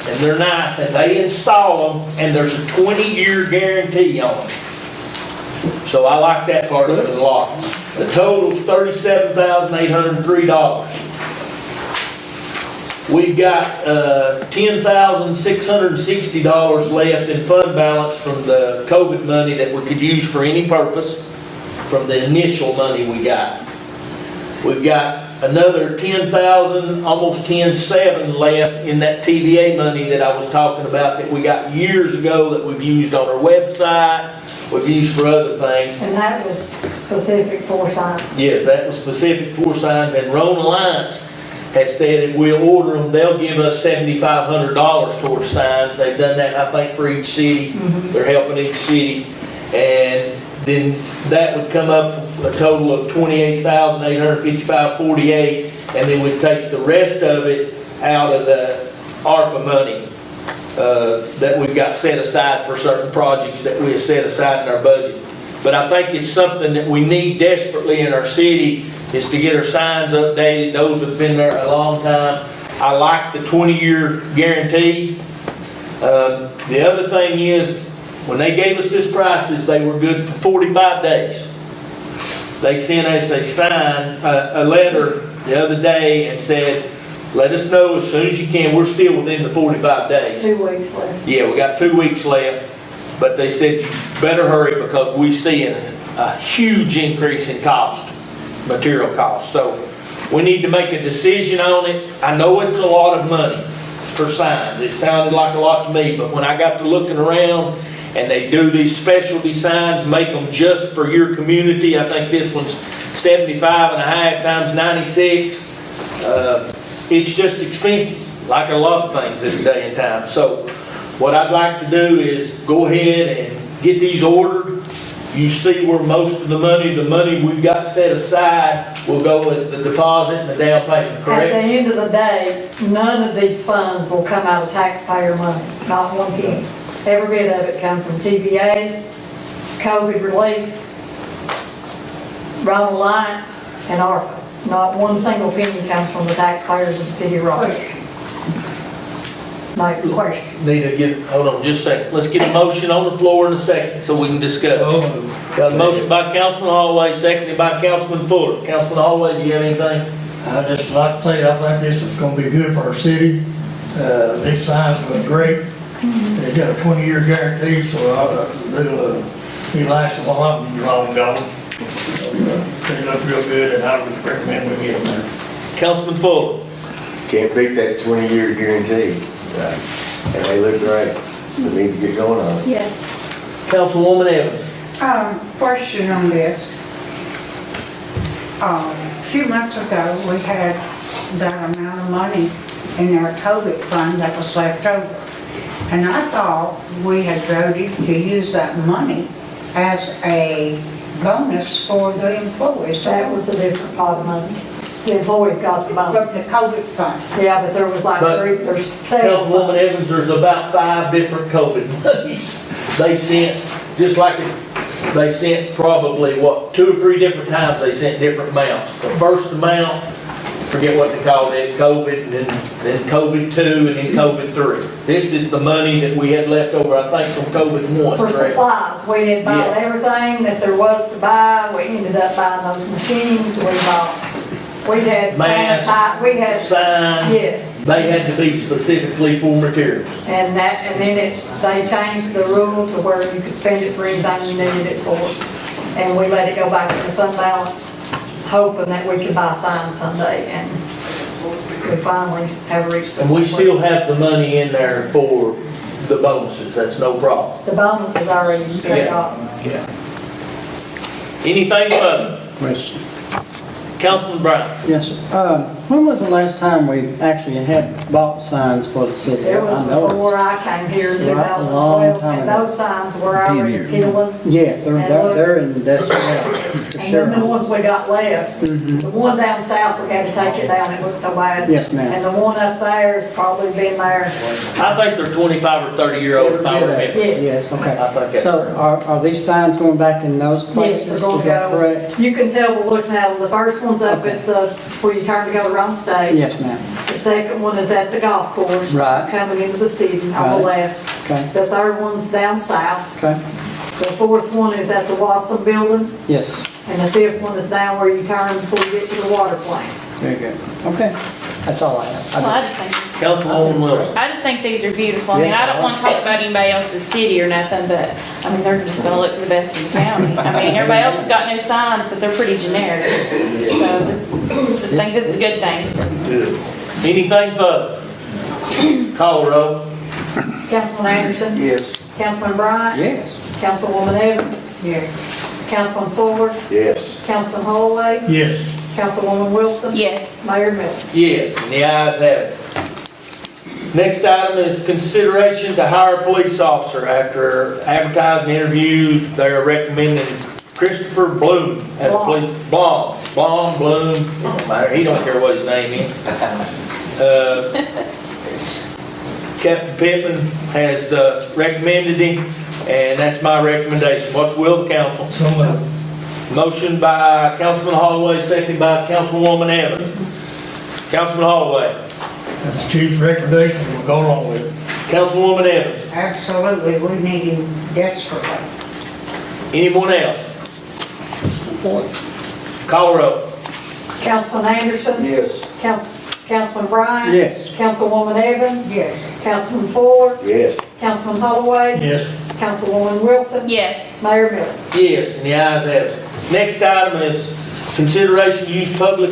and they're nice, and they install them, and there's a 20-year guarantee on them. So I like that part of it a lot. The total's $37,803. We've got $10,660 left in fund balance from the COVID money that we could use for any purpose from the initial money we got. We've got another 10,000, almost 10,700 left in that TVA money that I was talking about that we got years ago that we've used on our website, we've used for other things. And that was specific for signs. Yes, that was specific for signs, and Rhode Alliance has said if we'll order them, they'll give us $7,500 towards signs. They've done that, I think, for each city. They're helping each city. And then that would come up a total of $28,855.48, and then we'd take the rest of it out of the ARPA money that we've got set aside for certain projects that we have set aside in our budget. But I think it's something that we need desperately in our city is to get our signs updated. Those have been there a long time. I like the 20-year guarantee. The other thing is, when they gave us this prices, they were good for 45 days. They sent us a letter the other day and said, let us know as soon as you can. We're still within the 45 days. 2 weeks left. Yeah, we got 2 weeks left, but they said you better hurry because we see a huge increase in cost, material cost. So we need to make a decision on it. I know it's a lot of money for signs. It sounded like a lot to me, but when I got to looking around and they do these specialty signs, make them just for your community. I think this one's 75 and a half times 96. It's just expensive, like a lot of things this day and time. So what I'd like to do is go ahead and get these ordered. You see where most of the money we've got set aside will go as the deposit and the down payment, At the correct? end of the day, none of these funds will come out of taxpayer money, not one penny. Every bit of it comes from TVA, COVID relief, Rhode Alliance, and ARPA. Not one single penny comes from the taxpayers of the city of Rockwood. No question. Need to get, hold on just a second. Let's get a motion on the floor in a second so we can discuss. Got a motion by Councilman Holloway, seconded by Councilman Fuller. Councilman Holloway, do you have anything? I just like to say, I think this is gonna be good for our city. These signs look great. They got a 20-year guarantee, so they'll be lasting a lot long gone. They look real good, and I would recommend we get them there. Councilman Fuller. Can't beat that 20-year guarantee. And they look great. We need to get going on it. Yes. Councilwoman Evans. Question on this. A few months ago, we had that amount of money in our COVID fund that was left over. And I thought we had voted to use that money as a bonus for the employees. That was a different pot of money. The employees got the bonus. But the COVID fund. Yeah, but there was like But there's several. Councilwoman Evans, there's about 5 different COVID monies. They sent, just like they sent probably, 2 or 3 different times they sent different amounts. The first amount, forget what they called it, COVID, and then COVID 2, and then COVID 3. This is the money that we had left over, I think, from COVID 1, For correct? supplies, we had bought Yeah. everything that there was to buy, we ended up buying those machines, we had Masks, we had, signs. yes. They had to be specifically for materials. And then they changed the rule to where you could spend it for anything you needed it for. And we let it go back in the fund balance, hoping that we could buy signs someday, and we finally have reached the. And we point still where have the money in there for the bonuses, that's no problem. The bonus is already paid off. Anything further? Question. Councilman Brown? Yes, sir. When was the last time we actually had bought signs for the city? It was I know it's- before I came here in Right, a long 2012, time and ago. those signs were already peeling. Yes, they're in desperate help, for And then the sure. Mm-hmm. ones we got left, the one down south, we had to take it down, it looked so bad. Yes, ma'am. And the one up there has probably been there, I think they're 25 or 30-year-old, if I remember. yes. Yes, okay. I think that's So are these signs going back in those Yes, places? they're gonna Is that go. correct? You can tell we're looking at them, the first one's up Okay. at the, where you turn to go to Rome State. Yes, ma'am. The second one is at the golf course. Right. Coming into the city on the Right. left. Okay, The third one's down south. okay, The fourth one is at the Wassam Building. yes, And the fifth one is down where you turn before you get to the water plant. very good. Okay, that's all I have. Well, I just think, Councilwoman Wilson? I just think these are beautiful. I mean, Yes, I don't want to talk about anybody else's city or nothing, but, I mean, they're just gonna look for the best in the county. I mean, everybody else has got no signs, but they're pretty generic. So this, I think this is a good thing. Anything further? Call the roll. Councilman Anderson? Yes. Councilman Bryant? Yes. Councilwoman Evans? Yes. Councilman Fuller? Yes. Councilman Holloway? Yes. Councilwoman Wilson? Yes. Mayor Miller? Yes, and the ayes have it. Next item is consideration to hire a police officer. After advertising interviews, they're recommending Christopher Bloom as a police, Blom, Bloom, don't matter, he don't care what his name is. Captain Pittman has recommended him, and that's my recommendation. What's the will of the council? So moved. Motion by Councilman Holloway, second by Councilwoman Evans. Councilman Holloway. That's the chief's recommendation, we'll go along with it. Councilwoman Evans. Absolutely, we need him desperately. Anyone else? Call roll. Councilman Anderson? Yes. Councilman Bryant? Yes. Councilwoman Evans? Yes. Councilman Fuller? Yes. Councilman Holloway? Yes. Councilwoman Wilson? Yes. Mayor Miller? Yes, and the ayes have it. Next item is consideration to use public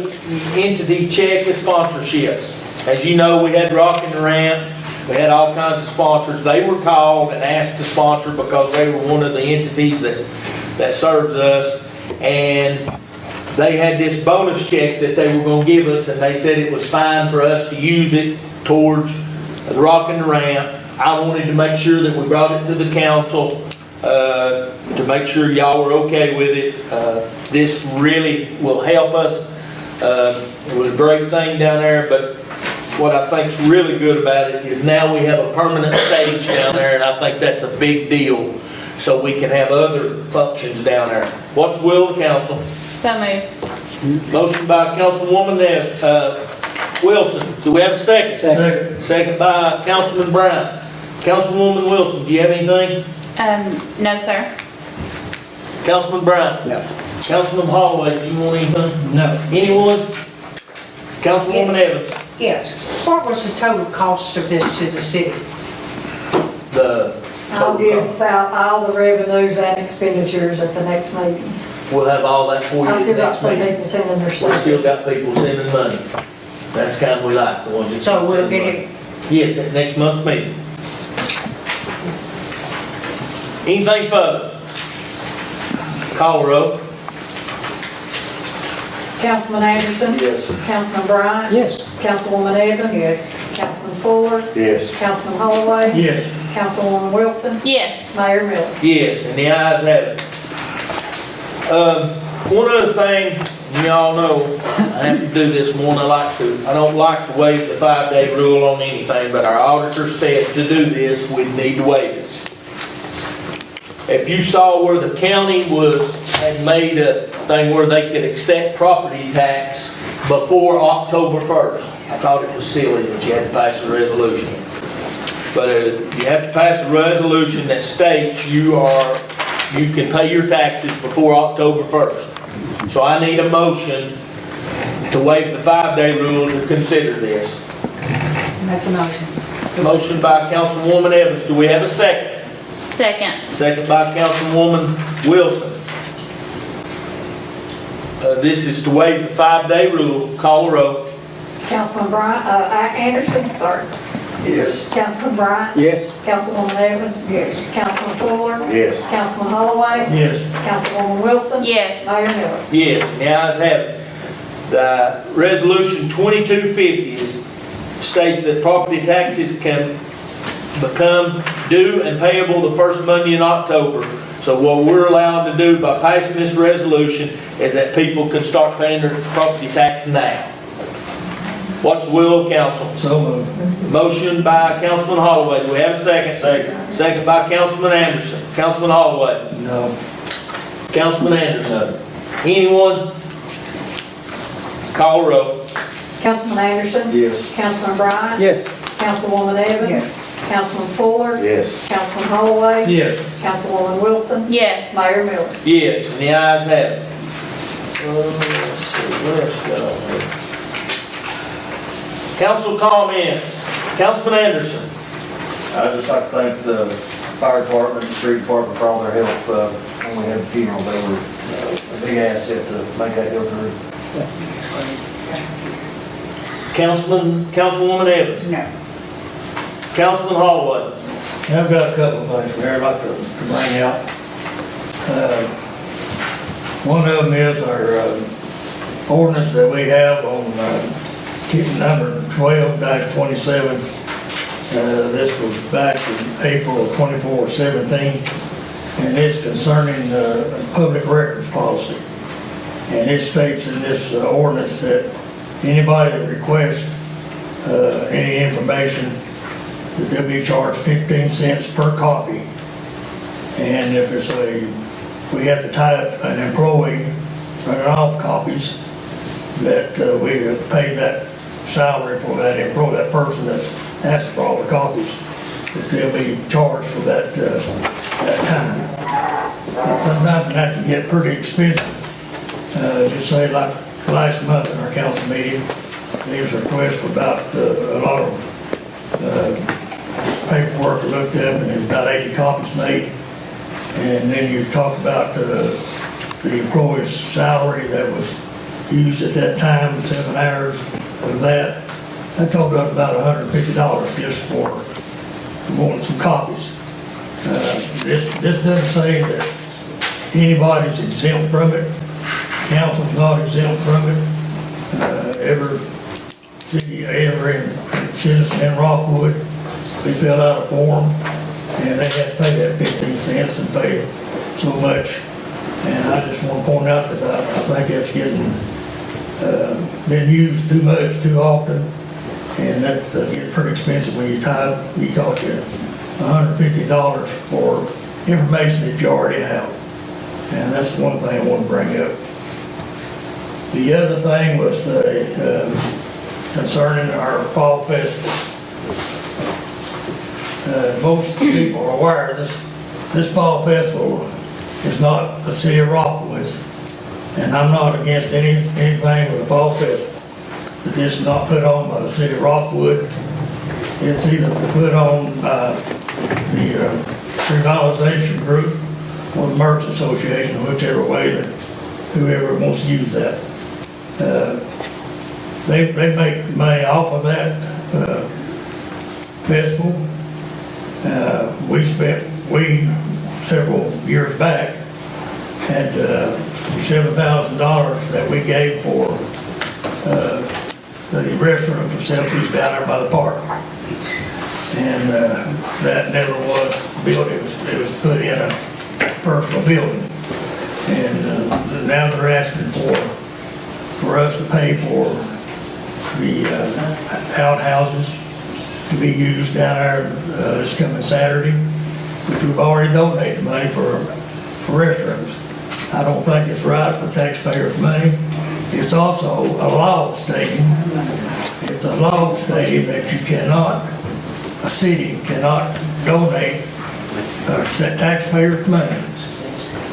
entity check as sponsorships. As you know, we had Rock and the Ramp. We had all kinds of sponsors. They were called and asked to sponsor because they were one of the entities that serves us. And they had this bonus check that they were gonna give us, and they said it was fine for us to use it towards the rock and the ramp. I wanted to make sure that we brought it to the council, to make sure y'all were okay with it. This really will help us. It was a great thing down there, but what I think's really good about it is now we have a permanent stage down there, and I think that's a big deal, so we can have other functions down there. What's the will of the council? So moved. Motion by Councilwoman Wilson. Do we have a second? Second. Second by Councilman Brown. Councilwoman Wilson, do you have anything? No, sir. Councilman Brown? No. Councilman Holloway, do you want anything? No. Anyone? Councilwoman Evans? Yes. What was the total cost of this to the city? I'll give out all the revenues and expenditures at the next meeting. We'll have all that for you I at the still got next some meeting. people sending their We stuff. still got people sending money. That's kind of we like, the ones that. So we'll send get money. it, Yes, at next month's meeting. Anything further? Call the roll. Councilman Anderson? Yes. Councilman Bryant? Yes. Councilwoman Evans? Yes. Councilman Fuller? Yes. Councilman Holloway? Yes. Councilwoman Wilson? Yes. Mayor Miller? Yes, and the ayes have it. One other thing, y'all know, I have to do this more than I like to. I don't like to waive the 5-day rule on anything, but our auditor said to do this, we'd need to waive it. If you saw where the county had made a thing where they could accept property tax before October 1st, I thought it was silly that you had to pass a resolution. But you have to pass a resolution that states you can pay your taxes before October 1st. So I need a motion to waive the 5-day rule to consider this. make a motion. Motion by Councilwoman Evans. Do we have a second? Second. Second by Councilwoman Wilson. This is to waive the 5-day rule. Call the roll. Councilman Anderson, sorry. Yes. Councilman Bryant? Yes. Councilwoman Evans? Yes. Councilman Fuller? Yes. Councilman Holloway? Yes. Councilwoman Wilson? Yes. Mayor Miller? Yes, and the ayes have it. The resolution 2250 states that property taxes can become due and payable the first Monday in October. So what we're allowed to do by passing this resolution is that people can start paying their property tax now. What's the will of council? So moved. Motion by Councilman Holloway. Do we have a second? Second. Second by Councilman Anderson. Councilman Holloway. No. Councilman Anderson. Anyone? Call the roll. Councilman Anderson? Yes. Councilman Bryant? Yes. Councilwoman Evans? Yes. Councilman Fuller? Yes. Councilman Holloway? Yes. Councilwoman Wilson? Yes. Mayor Miller? Yes, and the ayes have it. Let's see, what else we got on here? Council comments. Councilman Anderson. I'd just like to thank the fire department and street department for all their help when we had the funeral. They were a big asset to make that go through. Councilwoman Evans. No. Councilman Holloway. I've got a couple of things here I'd like to bring out. One of them is our ordinance that we have on number 12-27. This was back in April of 24/17, and it's concerning public records policy. And it states in this ordinance that anybody that requests any information, that they'll be charged 15 cents per copy. And if we have to tie up an employee running off copies, that we have paid that salary for that employee, that person that's asked for all the copies, that they'll be charged for that time. And sometimes that can get pretty expensive. Just say like last month in our council meeting, there was a request for about a lot of paperwork looked up, and there's about 80 copies made. And then you talk about the employee's salary that was used at that time, 7 hours of that. I totaled up about $150 just for wanted some copies. This doesn't say that anybody's exempt from it. Council's not exempt from it. Every city, every citizen in Rockwood, they filled out a form, and they had to pay that 15 cents and pay so much. And I just want to point out that I think it's getting, been used too much, too often, and that's getting pretty expensive when you type. It costs you $150 for information that you already have. And that's one thing I want to bring up. The other thing was concerning our fall festival. Most people are aware this fall festival is not the city of Rockwood's, and I'm not against anything with the fall festival. But this is not put on by the city of Rockwood. It's either put on by the revitalization group or the Merchants Association, whichever way that whoever wants to use that. They make money off of that festival. We several years back had $7,000 that we gave for the restaurant facilities down there by the park. And that never was built, it was put in a personal building. And now they're asking for us to pay for the outhouses to be used down there this coming Saturday, which we've already donated money for restrooms. I don't think it's right for taxpayers' money. It's also a law stating, it's a law stating that you cannot, a city cannot donate taxpayers' money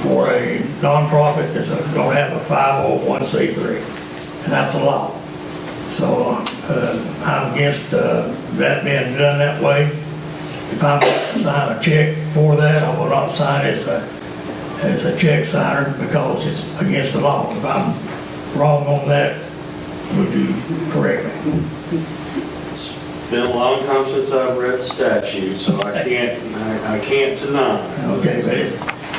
for a nonprofit that's going to have a 501c3, and that's a law. So I'm against that being done that way. If I'm going to sign a check for that, I will not sign it as a check signer because it's against the law. If I'm wrong on that, would you correct me? It's been a long time since I've read statute, so I can't deny. Okay, but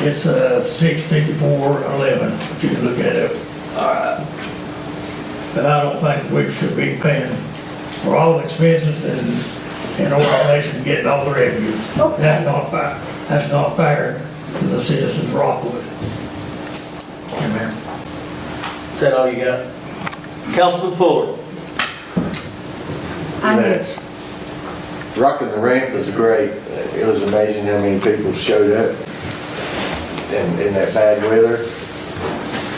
it's 654.11, but you can look at it. All right. But I don't think we should be paying for all the expenses and organizations getting all the revenues. That's not fair. That's not fair to the citizens of Rockwood. Amen. Is that all you got? Councilman Fuller? Rocking the Ramp was great. It was amazing how many people showed up in that bad weather.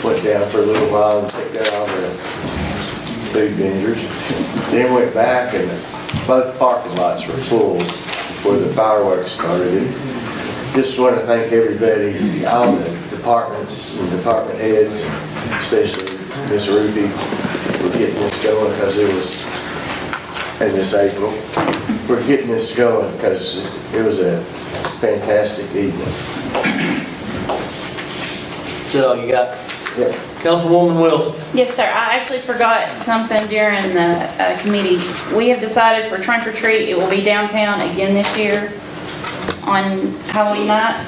Went down for a little while and checked out all the food vendors. Then went back and both parking lots were full before the fireworks started. Just want to thank everybody, all the departments and department heads, especially Miss Ruby, for getting this going because it was, and Miss April, for getting this going because it was a fantastic evening. Is that all you got? Yeah. Councilwoman Wilson? Yes, sir. I actually forgot something during the committee. We have decided for trunk or treat, it will be downtown again this year on Halloween night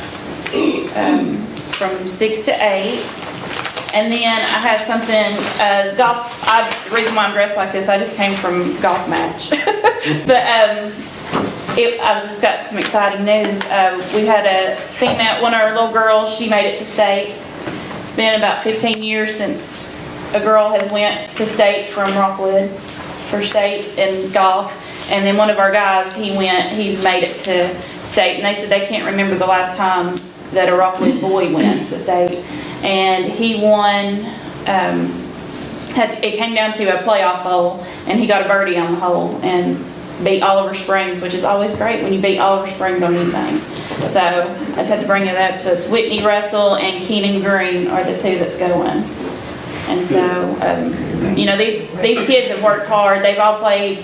from 6 to 8. And then I have something, golf, the reason why I'm dressed like this, I just came from golf match. But I've just got some exciting news. We had a female, one of our little girls, she made it to state. It's been about 15 years since a girl has went to state from Rockwood for state in golf. And then one of our guys, he's made it to state. And they said they can't remember the last time that a Rockwood boy went to state. And he won, it came down to a playoff hole, and he got a birdie on the hole and beat Oliver Springs, which is always great when you beat Oliver Springs on anything. So I just had to bring it up. So it's Whitney Russell and Keenan Green are the two that's going. And so, you know, these kids have worked hard. They've all played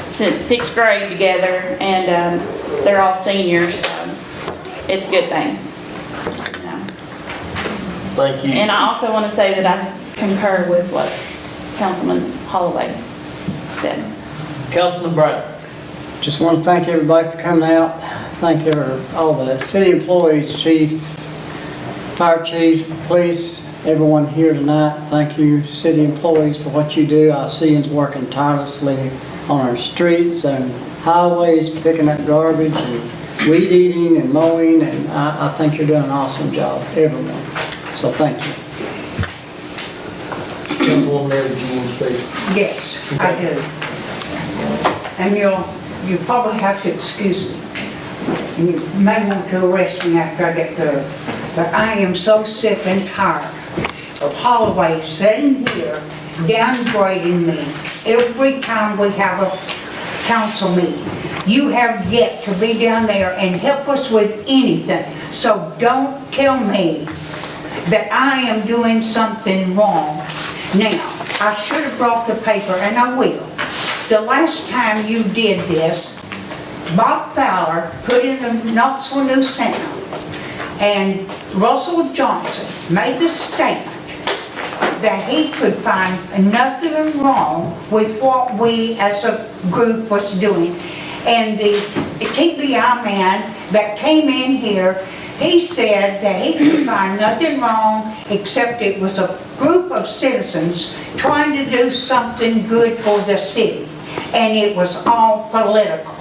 since 6th grade together, and they're all seniors, so it's a good thing. Thank you. And I also want to say that I concur with what Councilman Holloway said. Councilman Brown? Just want to thank everybody for coming out. Thank all the city employees, chief, fire chief, police, everyone here tonight. Thank you, city employees, for what you do. I see yous working tirelessly on our streets and highways, picking up garbage and weed eating and mowing, and I think you're doing an awesome job, everyone. So thank you. Councilwoman Mary, do you want to speak? Yes, I do. And you probably have to excuse me. And you may want to arrest me after I get through. But I am so sick and tired of Holloway sitting here downgrading me every time we have a council meeting. You have yet to be down there and help us with anything. So don't tell me that I am doing something wrong. Now, I should have brought the paper, and I will. The last time you did this, Bob Fowler put in the Knoxville News Sentinel, and Russell Johnson made the statement that he could find nothing wrong with what we as a group was doing. And the TBI man that came in here, he said that he could find nothing wrong except it was a group of citizens trying to do something good for the city. And it was all political.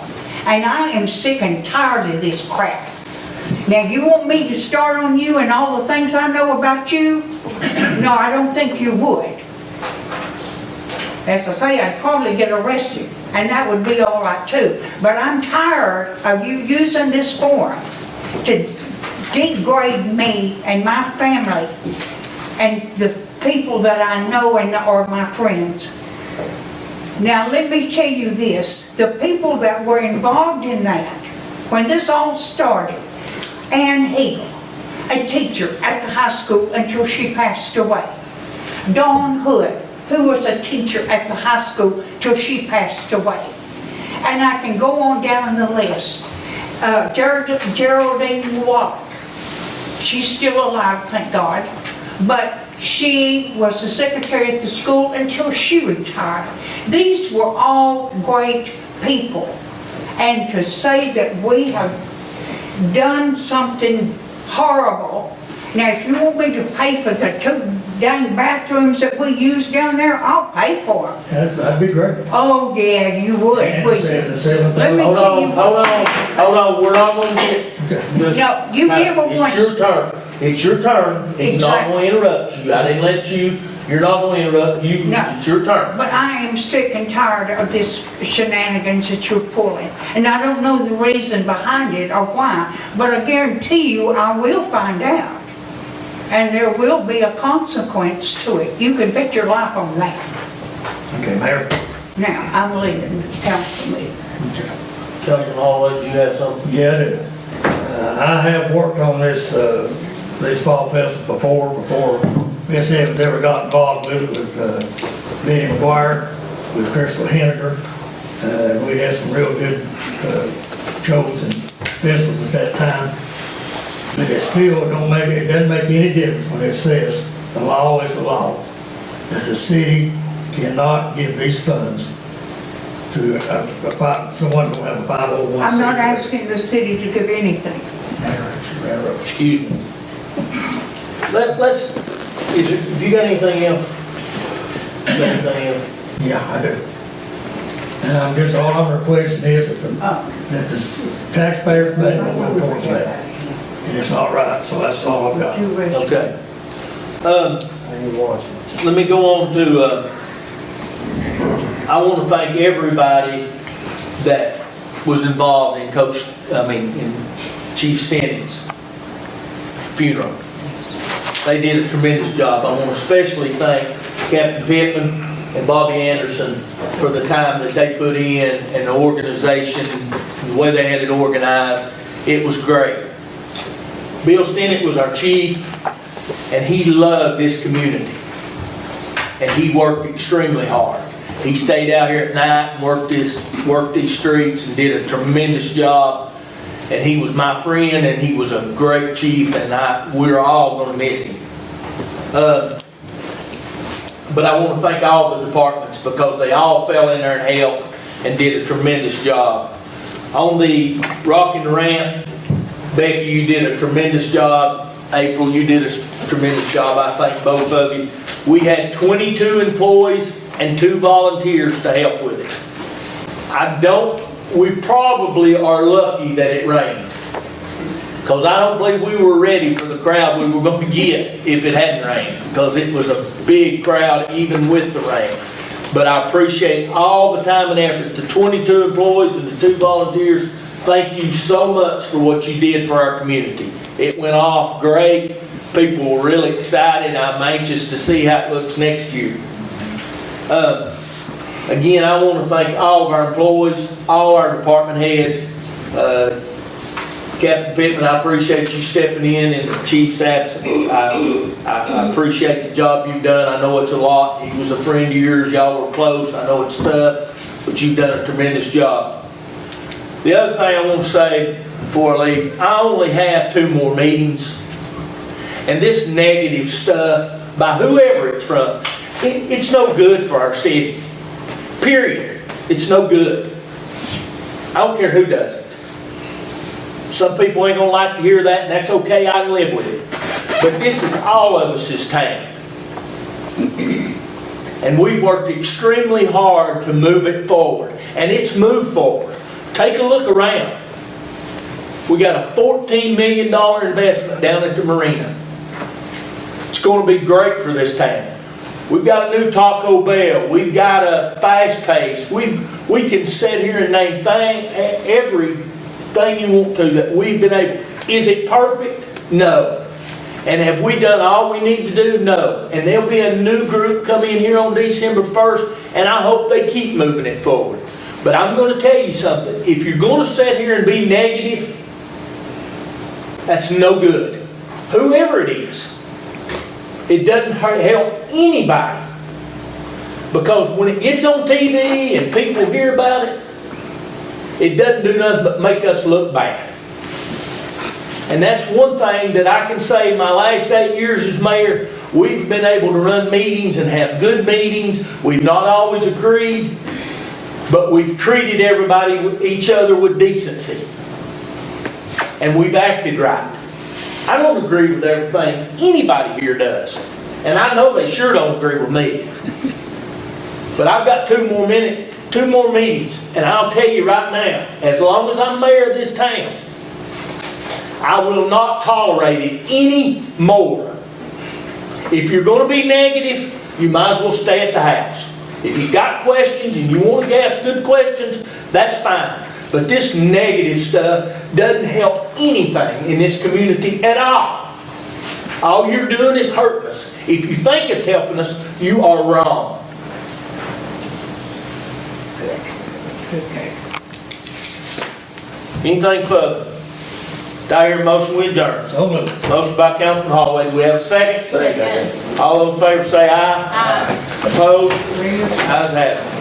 And I am sick and tired of this crap. Now, you want me to start on you and all the things I know about you? No, I don't think you would. As I say, I'd probably get arrested, and that would be all right too. But I'm tired of you using this forum to degrade me and my family and the people that I know and are my friends. Now, let me tell you this. The people that were involved in that, when this all started, Ann Hegel, a teacher at the high school until she passed away. Dawn Hood, who was a teacher at the high school till she passed away. And I can go on down the list. Geraldine Watt, she's still alive, thank God. But she was the secretary at the school until she retired. These were all great people. And to say that we have done something horrible. Now, if you want me to pay for the 2 dang bathrooms that we use down there, I'll pay for them. That'd be great. Oh, yeah, you would, And wouldn't the you? seventh. Let me Hold give on, you hold what on, hold on, we're not gonna get. this- No, you never once- It's your turn, it's your turn, he's not Exactly. gonna interrupt you, I didn't let you, you're not gonna interrupt you, No. it's your turn. But I am sick and tired of this shenanigans that you're pulling. And I don't know the reason behind it or why, but I guarantee you I will find out. And there will be a consequence to it. You can bet your life on that. Okay, Mayor. Now, I'm leaving the council meeting. Councilman Hall, did you have something? Yeah, I do. I have worked on this fall festival before Miss Evans ever got involved with it, with Benny McGuire, with Crystal Henniger. We had some real good shows and festivals at that time. But it still it doesn't make any difference when it says the law is the law. That the city cannot give these funds to someone who have a 501c3. I'm not asking the city to give anything. Excuse me. Let's, have you got anything else? You got anything else? Yeah, I do. And just all I'm requesting is that the taxpayers' money will go towards that. And it's not right, so that's all I've got. Okay. Let me go on to, I want to thank everybody that was involved in in Chief Stenning's funeral. They did a tremendous job. I want to especially thank Captain Pittman and Bobby Anderson for the time that they put in and the organization, the way they had it organized. It was great. Bill Stennett was our chief, and he loved this community. And he worked extremely hard. He stayed out here at night and worked these streets and did a tremendous job. And he was my friend, and he was a great chief, and we're all going to miss him. But I want to thank all the departments because they all fell in there and helped and did a tremendous job. On the rocking ramp, Becky, you did a tremendous job. April, you did a tremendous job. I thank both of you. We had 22 employees and 2 volunteers to help with it. We probably are lucky that it rained. Because I don't believe we were ready for the crowd we were going to get if it hadn't rained. Because it was a big crowd even with the rain. But I appreciate all the time and effort. The 22 employees and the 2 volunteers, thank you so much for what you did for our community. It went off great. People were really excited. I'm anxious to see how it looks next year. Again, I want to thank all of our employees, all our department heads. Captain Pittman, I appreciate you stepping in the chief's absence. I appreciate the job you've done. I know it's a lot. He was a friend of yours. Y'all were close. I know it's tough, but you've done a tremendous job. The other thing I want to say before I leave, I only have 2 more meetings. And this negative stuff, by whoever it's from, it's no good for our city. Period. It's no good. I don't care who does it. Some people ain't gonna like to hear that, and that's okay, I can live with it. But this is all of us' town. And we've worked extremely hard to move it forward. And it's moved forward. Take a look around. We got a $14 million investment down at the marina. It's going to be great for this town. We've got a new Taco Bell. We've got a Fast Pace. We can sit here and name everything you want to that we've been able. Is it perfect? No. And have we done all we need to do? No. And there'll be a new group come in here on December 1st, and I hope they keep moving it forward. But I'm going to tell you something. If you're going to sit here and be negative, that's no good. Whoever it is. It doesn't help anybody. Because when it gets on TV and people hear about it, it doesn't do nothing but make us look bad. And that's one thing that I can say my last 8 years as mayor, we've been able to run meetings and have good meetings. We've not always agreed, but we've treated everybody, each other with decency. And we've acted right. I don't agree with everything anybody here does. And I know they sure don't agree with me. But I've got 2 more meetings. And I'll tell you right now, as long as I'm mayor of this town, I will not tolerate it any more. If you're going to be negative, you might as well stay at the house. If you've got questions and you want to ask good questions, that's fine. But this negative stuff doesn't help anything in this community at all. All you're doing is hurting us. If you think it's helping us, you are wrong. Anything further? Do I hear a motion we adjourn? So moved. Motion by Councilman Hallway. Do we have a second? Second. All those in favor say aye. Aye. Opposed? Ayes have it.